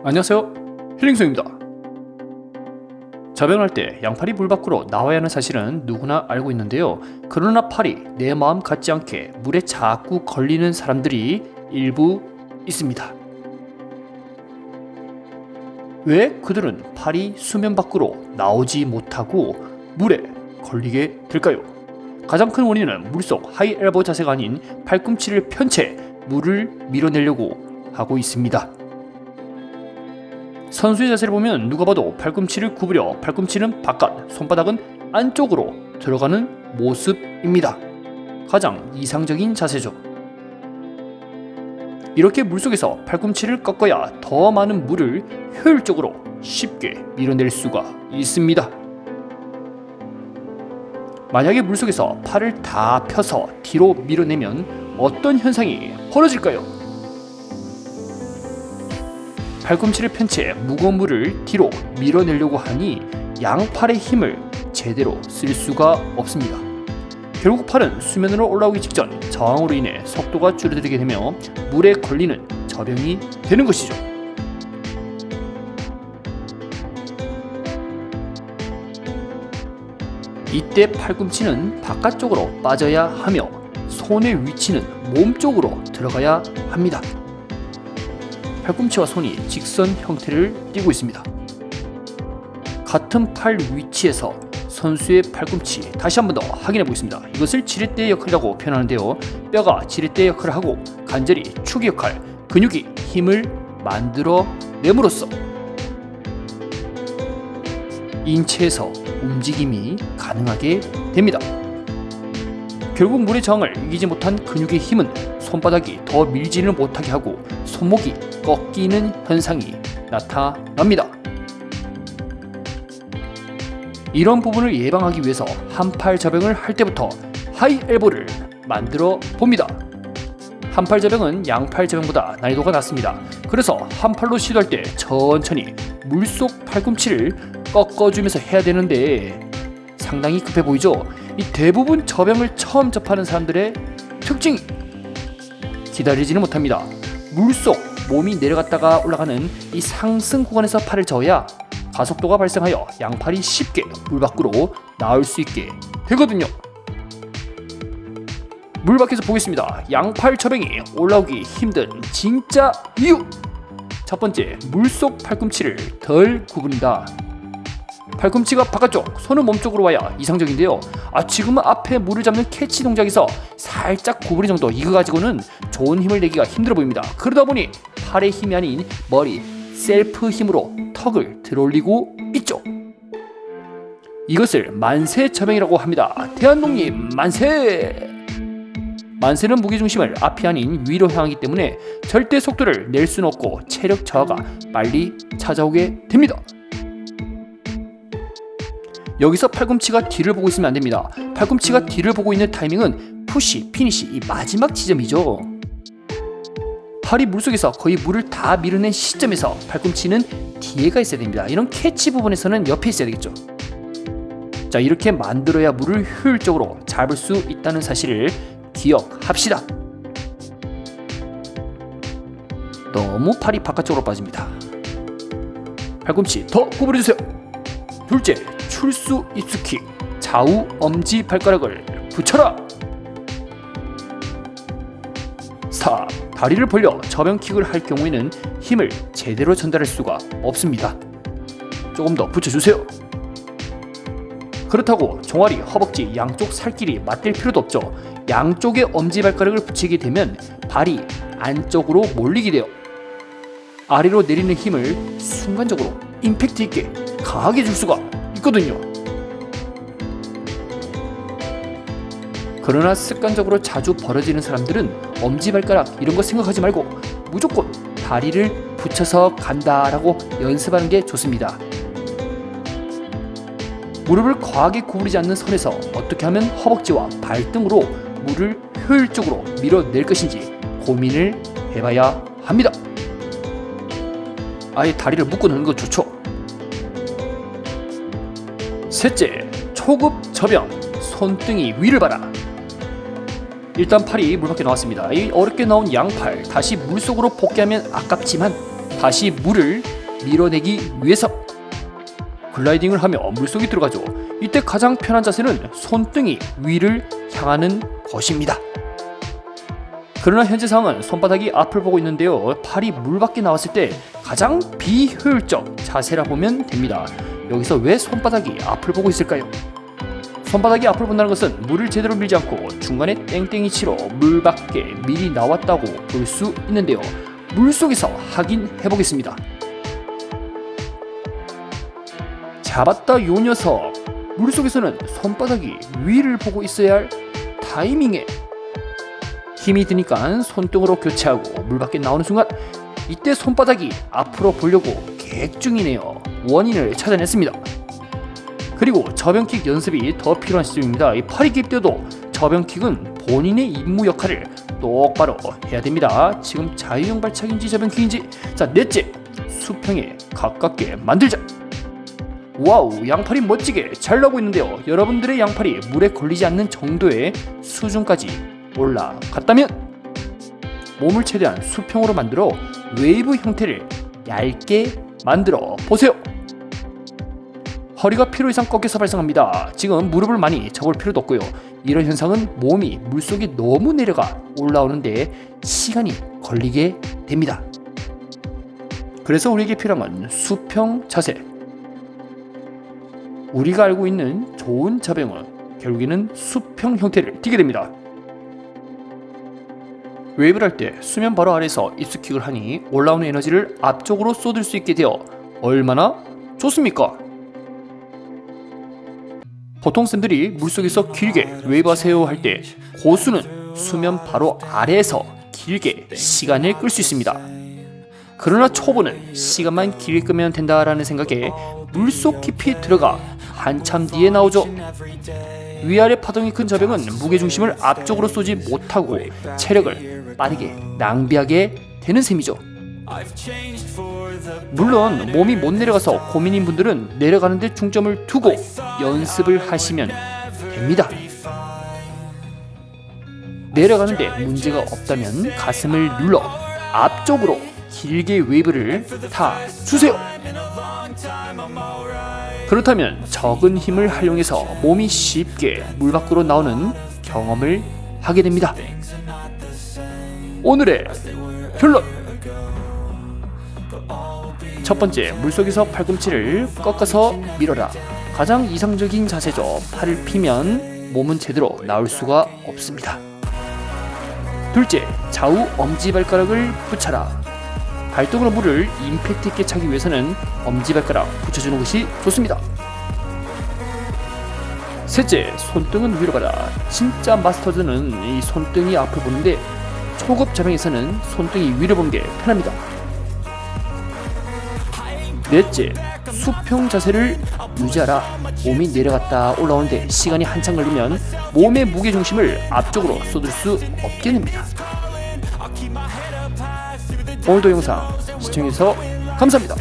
안녕하세요, 힐링소입니다. 저병할 때 양팔이 물 밖으로 나와야 하는 사실은 누구나 알고 있는데요. 그러나 팔이 내 마음 같지 않게 물에 자꾸 걸리는 사람들이 일부 있습니다. 왜 그들은 팔이 수면 밖으로 나오지 못하고 물에 걸리게 될까요? 가장 큰 원인은 물속 하이 엘보 자세가 아닌 팔꿈치를 편 채 물을 밀어내려고 하고 있습니다. 선수의 자세를 보면 누가 봐도 팔꿈치를 구부려 팔꿈치는 바깥, 손바닥은 안쪽으로 들어가는 모습입니다. 가장 이상적인 자세죠. 이렇게 물속에서 팔꿈치를 꺾어야 더 많은 물을 효율적으로 쉽게 밀어낼 수가 있습니다. 만약에 물속에서 팔을 다 펴서 뒤로 밀어내면 어떤 현상이 벌어질까요? 팔꿈치를 편 채 무거운 물을 뒤로 밀어내려고 하니 양팔의 힘을 제대로 쓸 수가 없습니다. 결국 팔은 수면으로 올라오기 직전 저항으로 인해 속도가 줄어들게 되며 물에 걸리는 저병이 되는 것이죠. 이때 팔꿈치는 바깥쪽으로 빠져야 하며 손의 위치는 몸쪽으로 들어가야 합니다. 팔꿈치와 손이 직선 형태를 띠고 있습니다. 같은 팔 위치에서 선수의 팔꿈치 다시 한번 더 확인해 보겠습니다. 이것을 지렛대 역할이라고 표현하는데요. 뼈가 지렛대 역할을 하고 관절이 축의 역할, 근육이 힘을 만들어 내므로써 인체에서 움직임이 가능하게 됩니다. 결국 물의 저항을 이기지 못한 근육의 힘은 손바닥이 더 밀지를 못하게 하고 손목이 꺾이는 현상이 나타납니다. 이런 부분을 예방하기 위해서 한팔 저병을 할 때부터 하이 엘보를 만들어 봅니다. 한팔 저병은 양팔 저병보다 난이도가 낮습니다. 그래서 한팔로 시도할 때 천천히 물속 팔꿈치를 꺾어주면서 해야 되는데 상당히 급해 보이죠? 이 대부분 저병을 처음 접하는 사람들의 특징이 기다리지는 못합니다. 물속 몸이 내려갔다가 올라가는 이 상승 구간에서 팔을 저어야 가속도가 발생하여 양팔이 쉽게 물 밖으로 나올 수 있게 되거든요. 물 밖에서 보겠습니다. 양팔 저병이 올라오기 힘든 진짜 이유! 첫 번째, 물속 팔꿈치를 덜 구부린다. 팔꿈치가 바깥쪽, 손은 몸쪽으로 와야 이상적인데요. 지금은 앞에 물을 잡는 캐치 동작에서 살짝 구부린 정도, 이거 가지고는 좋은 힘을 내기가 힘들어 보입니다. 그러다 보니 팔의 힘이 아닌 머리, 셀프 힘으로 턱을 들어올리고 있죠. 이것을 만세 저병이라고 합니다. 대한독립 만세! 만세는 무게중심을 앞이 아닌 위로 향하기 때문에 절대 속도를 낼 수는 없고 체력 저하가 빨리 찾아오게 됩니다. 여기서 팔꿈치가 뒤를 보고 있으면 안됩니다. 팔꿈치가 뒤를 보고 있는 타이밍은 푸시, 피니시, 이 마지막 지점이죠. 팔이 물속에서 거의 물을 다 밀어낸 시점에서 팔꿈치는 뒤에가 있어야 됩니다. 이런 캐치 부분에서는 옆에 있어야 되겠죠. 자, 이렇게 만들어야 물을 효율적으로 잡을 수 있다는 사실을 기억합시다. 너무 팔이 바깥쪽으로 빠집니다. 팔꿈치 더 구부려주세요. 둘째, 출수 입수킥, 좌우 엄지 발가락을 붙여라. 4. 다리를 벌려 저병킥을 할 경우에는 힘을 제대로 전달할 수가 없습니다. 조금 더 붙여주세요. 그렇다고 종아리, 허벅지 양쪽 살길이 맞댈 필요도 없죠. 양쪽에 엄지발가락을 붙이게 되면 발이 안쪽으로 몰리게 돼요. 아래로 내리는 힘을 순간적으로 임팩트 있게 강하게 줄 수가 있거든요. 그러나 습관적으로 자주 벌어지는 사람들은 엄지발가락 이런 거 생각하지 말고 무조건 다리를 붙여서 간다라고 연습하는 게 좋습니다. 무릎을 과하게 구부리지 않는 선에서 어떻게 하면 허벅지와 발등으로 물을 효율적으로 밀어낼 것인지 고민을 해봐야 합니다. 아예 다리를 묶어 놓는 거 좋죠. 셋째, 초급 저병, 손등이 위를 봐라. 일단 팔이 물 밖에 나왔습니다. 이 어렵게 나온 양팔 다시 물속으로 복귀하면 아깝지만 다시 물을 밀어내기 위해서 글라이딩을 하며 물속에 들어가죠. 이때 가장 편한 자세는 손등이 위를 향하는 것입니다. 그러나 현재 상황은 손바닥이 앞을 보고 있는데요. 팔이 물 밖에 나왔을 때 가장 비효율적 자세라 보면 됩니다. 여기서 왜 손바닥이 앞을 보고 있을까요? 손바닥이 앞을 본다는 것은 물을 제대로 밀지 않고 중간에 땡땡이치로 물 밖에 미리 나왔다고 볼 수 있는데요. 물속에서 확인해 보겠습니다. 잡았다 요 녀석. 물속에서는 손바닥이 위를 보고 있어야 할 타이밍에 힘이 드니까 손등으로 교체하고 물 밖에 나오는 순간 이때 손바닥이 앞으로 보려고 계획 중이네요. 원인을 찾아냈습니다. 그리고 저변킥 연습이 더 필요한 시점입니다. 이 팔이 깁대도 저변킥은 본인의 임무 역할을 똑바로 해야 됩니다. 지금 자유형 발차기인지 저변킥인지. 자, 넷째, 수평에 가깝게 만들자. 와우, 양팔이 멋지게 잘 나오고 있는데요. 여러분들의 양팔이 물에 걸리지 않는 정도의 수준까지 올라갔다면 몸을 최대한 수평으로 만들어 웨이브 형태를 얇게 만들어 보세요. 허리가 필요 이상 꺾여서 발생합니다. 지금 무릎을 많이 접을 필요도 없고요. 이런 현상은 몸이 물속에 너무 내려가 올라오는데 시간이 걸리게 됩니다. 그래서 우리에게 필요한 건 수평 자세. 우리가 알고 있는 좋은 자병은 결국에는 수평 형태를 띠게 됩니다. 웨이브를 할 때 수면 바로 아래에서 입수킥을 하니 올라오는 에너지를 앞쪽으로 쏟을 수 있게 되어 얼마나 좋습니까? 보통 쌤들이 물속에서 길게 웨이브 하세요 할 때 고수는 수면 바로 아래에서 길게 시간을 끌 수 있습니다. 그러나 초보는 시간만 길게 끄면 된다라는 생각에 물속 깊이 들어가 한참 뒤에 나오죠. 위아래 파동이 큰 저병은 무게중심을 앞쪽으로 쏘지 못하고 체력을 빠르게 낭비하게 되는 셈이죠. 물론 몸이 못 내려가서 고민인 분들은 내려가는데 중점을 두고 연습을 하시면 됩니다. 내려가는데 문제가 없다면 가슴을 눌러 앞쪽으로 길게 웨이브를 타주세요. 그렇다면 적은 힘을 활용해서 몸이 쉽게 물 밖으로 나오는 경험을 하게 됩니다. 오늘의 결론! 첫 번째, 물속에서 팔꿈치를 꺾어서 밀어라. 가장 이상적인 자세죠. 팔을 피면 몸은 제대로 나올 수가 없습니다. 둘째, 좌우 엄지발가락을 붙여라. 발등으로 물을 임팩트 있게 차기 위해서는 엄지발가락 붙여주는 것이 좋습니다. 셋째, 손등은 위로 가라. 진짜 마스터즈는 이 손등이 앞을 보는데 초급 자병에서는 손등이 위로 보는 게 편합니다. 넷째, 수평 자세를 유지하라. 몸이 내려갔다 올라오는데 시간이 한참 걸리면 몸의 무게중심을 앞쪽으로 쏟을 수 없게 됩니다. 오늘도 영상 시청해주셔서 감사합니다.